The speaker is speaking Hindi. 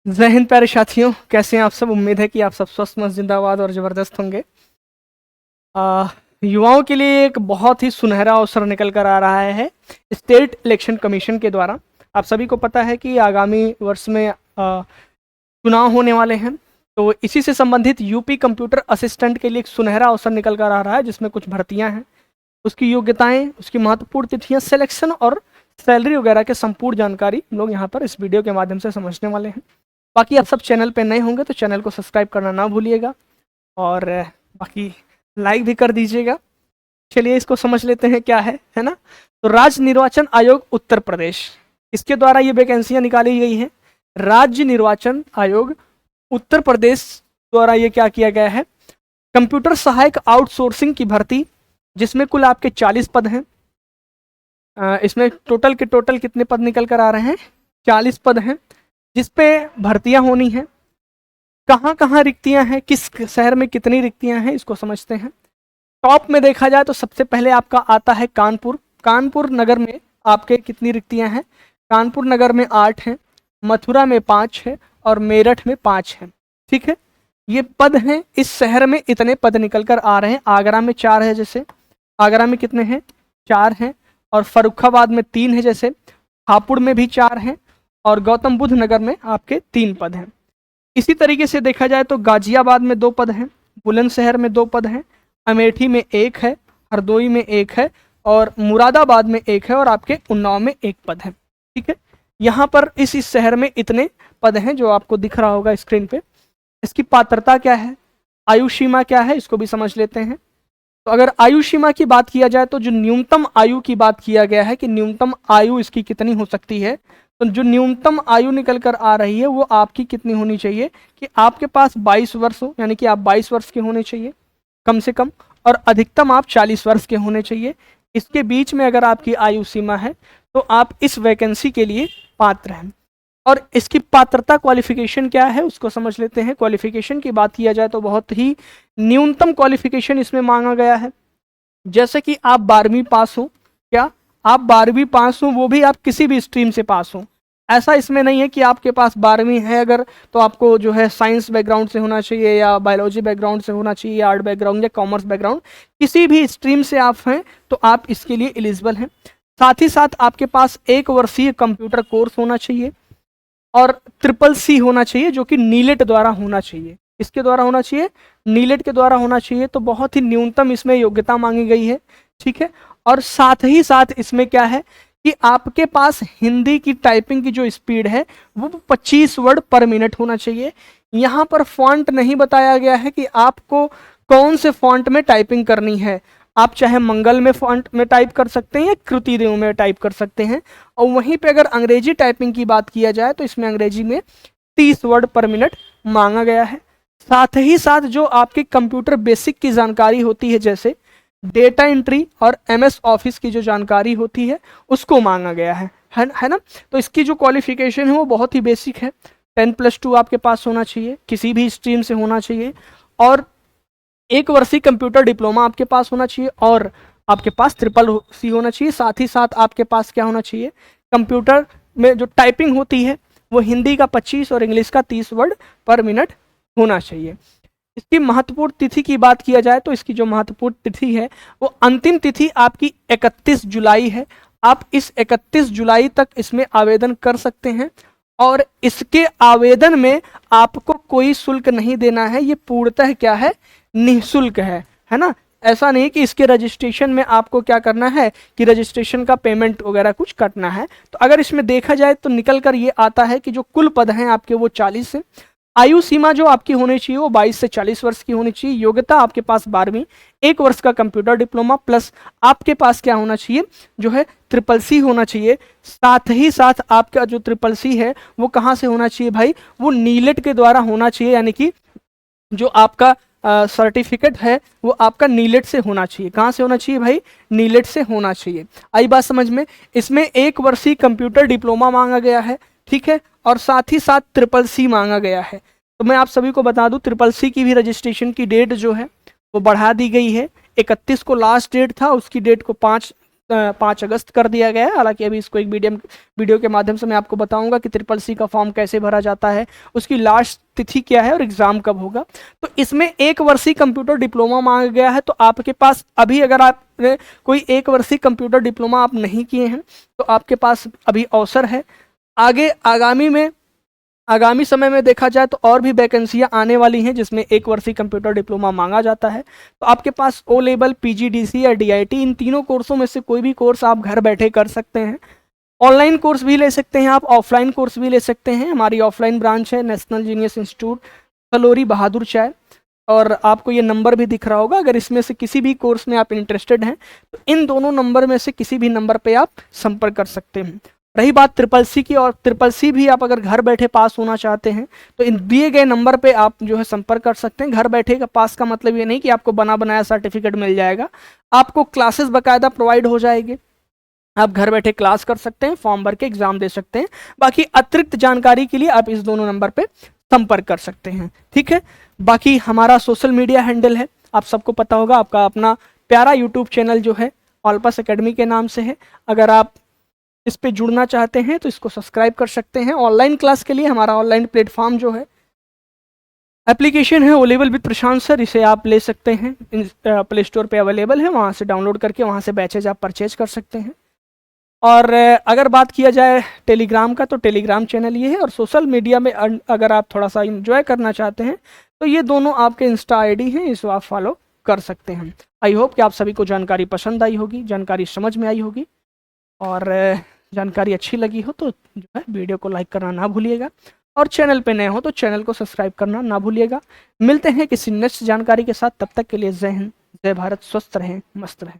जय हिंद प्यारे साथियों, कैसे हैं आप सब। उम्मीद है कि आप सब स्वस्थ मस्त जिंदाबाद और ज़बरदस्त होंगे। युवाओं के लिए एक बहुत ही सुनहरा अवसर निकल कर आ रहा है स्टेट इलेक्शन कमीशन के द्वारा। आप सभी को पता है कि आगामी वर्ष में चुनाव होने वाले हैं, तो इसी से संबंधित यूपी कंप्यूटर असिस्टेंट के लिए एक सुनहरा अवसर निकल कर आ रहा है, जिसमें कुछ भर्तियां हैं, उसकी योग्यताएं, उसकी महत्वपूर्ण तिथियां, सिलेक्शन और सैलरी वगैरह के संपूर्ण जानकारी हम लोग यहाँ पर इस वीडियो के माध्यम से समझने वाले हैं। बाकी आप सब चैनल पे नए होंगे तो चैनल को सब्सक्राइब करना ना भूलिएगा और बाकी लाइक भी कर दीजिएगा। चलिए इसको समझ लेते हैं क्या है ना। तो राज्य निर्वाचन आयोग उत्तर प्रदेश, इसके द्वारा ये वैकेंसियां निकाली गई हैं। राज्य निर्वाचन आयोग उत्तर प्रदेश द्वारा ये क्या किया गया है, कंप्यूटर सहायक आउटसोर्सिंग की भर्ती, जिसमें कुल आपके 40 पद हैं। इसमें टोटल के टोटल कितने पद निकल कर आ रहे हैं, 40 पद हैं, जिसपे भर्तियां होनी हैं। कहाँ कहाँ रिक्तियां हैं, किस शहर में कितनी रिक्तियां हैं, इसको समझते हैं। टॉप में देखा जाए तो सबसे पहले आपका आता है कानपुर। कानपुर नगर में आपके कितनी रिक्तियां हैं, कानपुर नगर में 8 हैं, मथुरा में 5 है और मेरठ में 5 है। ठीक है, ये पद हैं। इस शहर में इतने पद निकल कर आ रहे हैं। आगरा में 4 है, जैसे आगरा में कितने हैं, 4 हैं, और फर्रुखाबाद में 3 है, जैसे हापुड़ में भी 4 हैं, और गौतम बुद्ध नगर में आपके 3 पद हैं। इसी तरीके से देखा जाए तो गाजियाबाद में 2 पद हैं, बुलंदशहर में 2 पद हैं, अमेठी में 1 है, हरदोई में 1 है, और मुरादाबाद में 1 है, और आपके उन्नाव में 1 पद है। ठीक है, यहाँ पर इस शहर में इतने पद हैं जो आपको दिख रहा होगा स्क्रीन पे। इसकी पात्रता क्या है, आयु सीमा क्या है, इसको भी समझ लेते हैं। तो अगर आयु सीमा की बात किया जाए तो जो न्यूनतम आयु की बात किया गया है कि न्यूनतम आयु इसकी कितनी हो सकती है, तो जो न्यूनतम आयु निकल कर आ रही है वो आपकी कितनी होनी चाहिए कि आपके पास 22 वर्ष हो, यानी कि आप 22 वर्ष के होने चाहिए कम से कम, और अधिकतम आप 40 वर्ष के होने चाहिए। इसके बीच में अगर आपकी आयु सीमा है तो आप इस वैकेंसी के लिए पात्र हैं। और इसकी पात्रता क्वालिफिकेशन क्या है उसको समझ लेते हैं। क्वालिफिकेशन की बात किया जाए तो बहुत ही न्यूनतम क्वालिफिकेशन इसमें मांगा गया है, जैसे कि आप 12वीं पास हो। क्या आप 12वीं पास हो, वो भी आप किसी भी स्ट्रीम से पास हो। ऐसा इसमें नहीं है कि आपके पास 12वीं है अगर तो आपको जो है साइंस बैकग्राउंड से होना चाहिए या बायोलॉजी बैकग्राउंड से होना चाहिए या आर्ट बैकग्राउंड या कॉमर्स बैकग्राउंड, किसी भी स्ट्रीम से आप हैं तो आप इसके लिए एलिजिबल हैं। साथ ही साथ आपके पास 1 वर्षीय कंप्यूटर कोर्स होना चाहिए और CCC होना चाहिए, जो कि नीलेट द्वारा होना चाहिए। इसके द्वारा होना चाहिए, नीलेट के द्वारा होना चाहिए। तो बहुत ही न्यूनतम इसमें योग्यता मांगी गई है। ठीक है, और साथ ही साथ इसमें क्या है कि आपके पास हिंदी की टाइपिंग की जो स्पीड है वो 25 वर्ड पर मिनट होना चाहिए। यहाँ पर फॉन्ट नहीं बताया गया है कि आपको कौन से फॉन्ट में टाइपिंग करनी है। आप चाहे मंगल में फॉन्ट में टाइप कर सकते हैं या कृतिदेव में टाइप कर सकते हैं। और वहीं पे अगर अंग्रेजी टाइपिंग की बात किया जाए तो इसमें अंग्रेजी में 30 वर्ड पर मिनट मांगा गया है। साथ ही साथ जो आपके कंप्यूटर बेसिक की जानकारी होती है, जैसे डेटा एंट्री और MS ऑफिस की जो जानकारी होती है उसको मांगा गया है ना। तो इसकी जो क्वालिफिकेशन है वो बहुत ही बेसिक है। 10+2 आपके पास होना चाहिए, किसी भी स्ट्रीम से होना चाहिए, और 1 वर्षीय कंप्यूटर डिप्लोमा आपके पास होना चाहिए, और आपके पास CCC होना चाहिए। साथ ही साथ आपके पास क्या होना चाहिए, कंप्यूटर में जो टाइपिंग होती है वो हिंदी का 25 और इंग्लिश का 30 वर्ड पर मिनट होना चाहिए। इसकी महत्वपूर्ण तिथि की बात किया जाए तो इसकी जो महत्वपूर्ण तिथि है वो अंतिम तिथि आपकी 31 जुलाई है। आप इस 31 जुलाई तक इसमें आवेदन कर सकते हैं, और इसके आवेदन में आपको कोई शुल्क नहीं देना है। ये पूर्णतः क्या है, निःशुल्क है ना। ऐसा नहीं कि इसके रजिस्ट्रेशन में आपको क्या करना है कि रजिस्ट्रेशन का पेमेंट वगैरह कुछ कटना है। तो अगर इसमें देखा जाए तो निकल कर ये आता है कि जो कुल पद हैं आपके वो 40 हैं। आयु सीमा जो आपकी होनी चाहिए वो 22 से 40 वर्ष की होनी चाहिए। योग्यता आपके पास 12वीं, 1 वर्ष का कंप्यूटर डिप्लोमा, प्लस आपके पास क्या होना चाहिए, जो है CCC होना चाहिए। साथ ही साथ आपका जो CCC है वो कहाँ से होना चाहिए भाई, वो नीलेट के द्वारा होना चाहिए, यानी कि जो आपका सर्टिफिकेट है वो आपका नीलेट से होना चाहिए। कहाँ से होना चाहिए भाई, नीलेट से होना चाहिए। आई बात समझ में। इसमें 1 वर्षीय कंप्यूटर डिप्लोमा मांगा गया है, ठीक है, और साथ ही साथ CCC मांगा गया है। तो मैं आप सभी को बता दूं CCC की भी रजिस्ट्रेशन की डेट जो है वो बढ़ा दी गई है। 31 को लास्ट डेट था, उसकी डेट को 5 5 अगस्त कर दिया गया है। हालांकि अभी इसको एक वीडियो के माध्यम से मैं आपको बताऊंगा कि ट्रिपल सी का फॉर्म कैसे भरा जाता है, उसकी लास्ट तिथि क्या है और एग्ज़ाम कब होगा। तो इसमें 1 वर्षीय कंप्यूटर डिप्लोमा मांगा गया है। तो आपके पास अभी अगर आपने कोई 1 वर्षीय कंप्यूटर डिप्लोमा आप नहीं किए हैं तो आपके पास अभी अवसर है। आगे आगामी समय में देखा जाए तो और भी वैकेंसियां आने वाली हैं जिसमें 1 वर्षीय कंप्यूटर डिप्लोमा मांगा जाता है। तो आपके पास ओ लेवल, पीजीडीसी या डीआईटी, इन तीनों कोर्सों में से कोई भी कोर्स आप घर बैठे कर सकते हैं। ऑनलाइन कोर्स भी ले सकते हैं आप, ऑफलाइन कोर्स भी ले सकते हैं। हमारी ऑफलाइन ब्रांच है नेशनल जीनियस इंस्टीट्यूट, कलोरी बहादुर चाय, और आपको ये नंबर भी दिख रहा होगा। अगर इसमें से किसी भी कोर्स में आप इंटरेस्टेड हैं तो इन दोनों नंबर में से किसी भी नंबर पे आप संपर्क कर सकते हैं। रही बात ट्रिपल सी की, और ट्रिपल सी भी आप अगर घर बैठे पास होना चाहते हैं तो इन दिए गए नंबर पे आप जो है संपर्क कर सकते हैं। घर बैठे का पास का मतलब ये नहीं कि आपको बना बनाया सर्टिफिकेट मिल जाएगा, आपको क्लासेस बाकायदा प्रोवाइड हो जाएगी, आप घर बैठे क्लास कर सकते हैं, फॉर्म भर के एग्जाम दे सकते हैं। बाकी अतिरिक्त जानकारी के लिए आप इस दोनों नंबर पे संपर्क कर सकते हैं, ठीक है। बाकी हमारा सोशल मीडिया हैंडल है, आप सबको पता होगा, आपका अपना प्यारा यूट्यूब चैनल जो है ऑलपास एकेडमी के नाम से है। अगर आप इस पे जुड़ना चाहते हैं तो इसको सब्सक्राइब कर सकते हैं। ऑनलाइन क्लास के लिए हमारा ऑनलाइन प्लेटफॉर्म जो है, एप्लीकेशन है O level with Prashant sir, इसे आप ले सकते हैं, प्ले स्टोर पे अवेलेबल है, वहाँ से डाउनलोड करके वहाँ से बैचेज आप परचेज कर सकते हैं। और अगर बात किया जाए टेलीग्राम का तो टेलीग्राम चैनल ये है, और सोशल मीडिया में अगर आप थोड़ा सा इंजॉय करना चाहते हैं तो ये दोनों आपके इंस्टा आईडी हैं, इसको आप फॉलो कर सकते हैं। आई होप कि आप सभी को जानकारी पसंद आई होगी, जानकारी समझ में आई होगी, और जानकारी अच्छी लगी हो तो जो है वीडियो को लाइक करना ना भूलिएगा, और चैनल पे नए हो तो चैनल को सब्सक्राइब करना ना भूलिएगा। मिलते हैं किसी नेक्स्ट जानकारी के साथ, तब तक के लिए जय हिंद, जय भारत, स्वस्थ रहें, मस्त रहें।